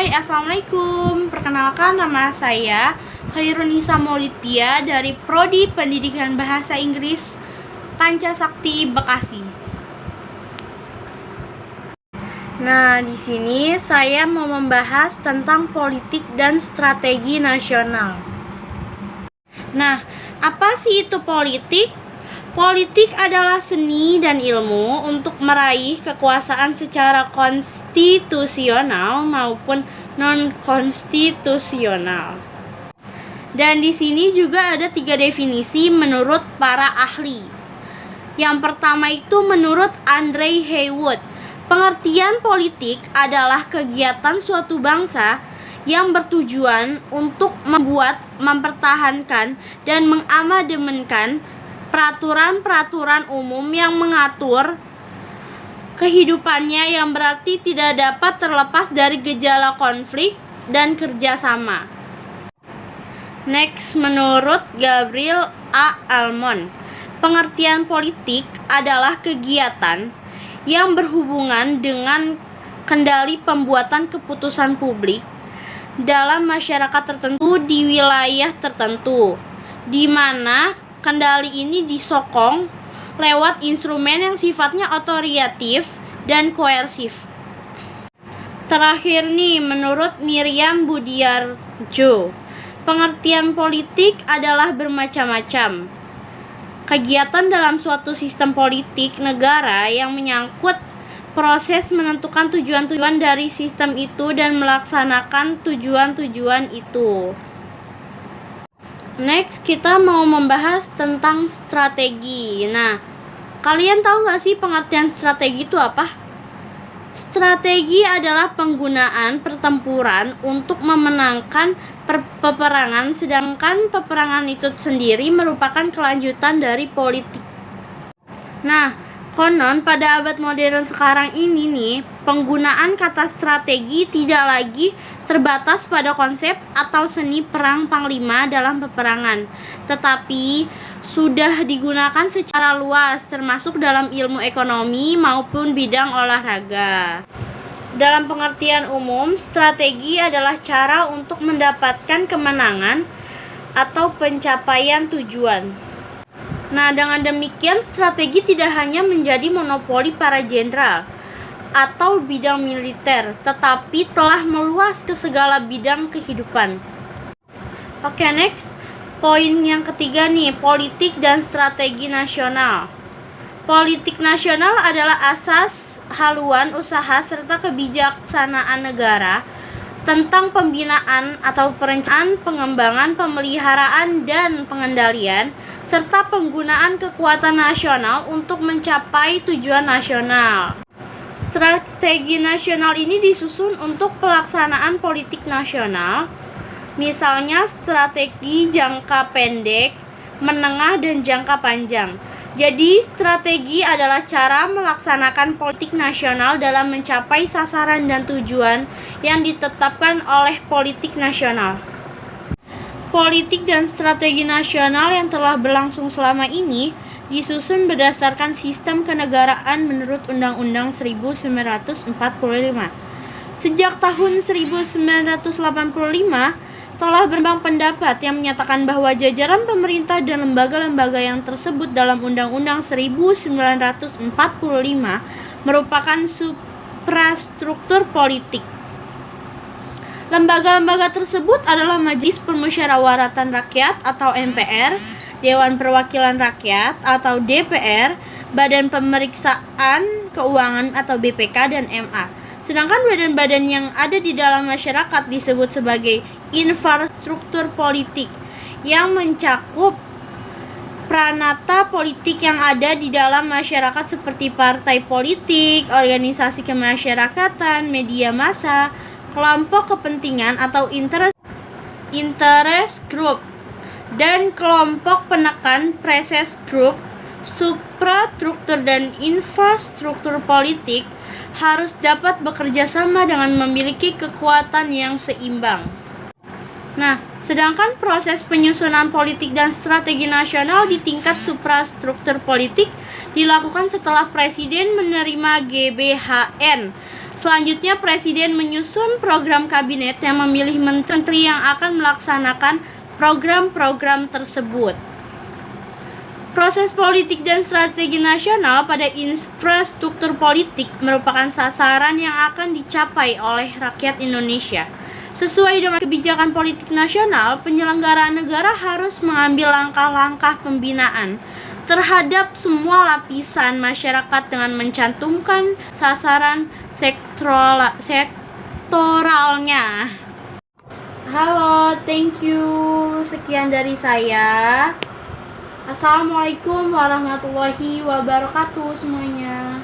Hai, Assalamualaikum. Perkenalkan, nama saya Khairunisa Maulidia dari Prodi Pendidikan Bahasa Inggris Pancasakti, Bekasi. Nah, di sini saya mau membahas tentang politik dan strategi nasional. Nah, apa sih itu politik? Politik adalah seni dan ilmu untuk meraih kekuasaan secara konstitusional maupun non-konstitusional. Dan di sini juga ada 3 definisi menurut para ahli. Yang pertama itu menurut Andre Heywood. Pengertian politik adalah kegiatan suatu bangsa yang bertujuan untuk membuat, mempertahankan, dan mengamandemenkan peraturan-peraturan umum yang mengatur kehidupannya, yang berarti tidak dapat terlepas dari gejala konflik dan kerjasama. Next, menurut Gabriel A. Almond, pengertian politik adalah kegiatan yang berhubungan dengan kendali pembuatan keputusan publik dalam masyarakat tertentu di wilayah tertentu, di mana kendali ini disokong lewat instrumen yang sifatnya otoritatif dan koersif. Terakhir nih, menurut Miriam Budiarjo, pengertian politik adalah bermacam-macam. Kegiatan dalam suatu sistem politik negara yang menyangkut proses menentukan tujuan-tujuan dari sistem itu dan melaksanakan tujuan-tujuan itu. Next, kita mau membahas tentang strategi. Nah, kalian tahu nggak sih pengertian strategi itu apa? Strategi adalah penggunaan pertempuran untuk memenangkan peperangan, sedangkan peperangan itu sendiri merupakan kelanjutan dari politik. Nah, konon pada abad modern sekarang ini nih, penggunaan kata strategi tidak lagi terbatas pada konsep atau seni perang panglima dalam peperangan, tetapi sudah digunakan secara luas, termasuk dalam ilmu ekonomi maupun bidang olahraga. Dalam pengertian umum, strategi adalah cara untuk mendapatkan kemenangan atau pencapaian tujuan. Nah, dengan demikian strategi tidak hanya menjadi monopoli para jenderal atau bidang militer, tetapi telah meluas ke segala bidang kehidupan. Oke, next. Poin yang ketiga nih, politik dan strategi nasional. Politik nasional adalah asas haluan usaha serta kebijaksanaan negara tentang pembinaan atau perencanaan, pengembangan, pemeliharaan, dan pengendalian, serta penggunaan kekuatan nasional untuk mencapai tujuan nasional. Strategi nasional ini disusun untuk pelaksanaan politik nasional, misalnya strategi jangka pendek, menengah, dan jangka panjang. Jadi, strategi adalah cara melaksanakan politik nasional dalam mencapai sasaran dan tujuan yang ditetapkan oleh politik nasional. Politik dan strategi nasional yang telah berlangsung selama ini disusun berdasarkan sistem kenegaraan menurut Undang-Undang 1945. Sejak tahun 1985, telah berkembang pendapat yang menyatakan bahwa jajaran pemerintah dan lembaga-lembaga yang tersebut dalam Undang-Undang 1945 merupakan suprastruktur politik. Lembaga-lembaga tersebut adalah Majelis Permusyawaratan Rakyat atau MPR, Dewan Perwakilan Rakyat atau DPR, Badan Pemeriksaan Keuangan atau BPK, dan MA. Sedangkan badan-badan yang ada di dalam masyarakat disebut sebagai infrastruktur politik, yang mencakup pranata politik yang ada di dalam masyarakat seperti partai politik, organisasi kemasyarakatan, media massa, kelompok kepentingan atau interest group, dan kelompok penekan press group. Suprastruktur dan infrastruktur politik harus dapat bekerja sama dengan memiliki kekuatan yang seimbang. Nah, sedangkan proses penyusunan politik dan strategi nasional di tingkat suprastruktur politik dilakukan setelah Presiden menerima GBHN Selanjutnya, Presiden menyusun program kabinet yang memilih menteri yang akan melaksanakan program-program tersebut. Proses politik dan strategi nasional pada infrastruktur politik merupakan sasaran yang akan dicapai oleh rakyat Indonesia. Sesuai dengan kebijakan politik nasional, penyelenggara negara harus mengambil langkah-langkah pembinaan terhadap semua lapisan masyarakat dengan mencantumkan sasaran sektoralnya. Halo, thank you. Sekian dari saya. Assalamualaikum warahmatullahi wabarakatuh semuanya.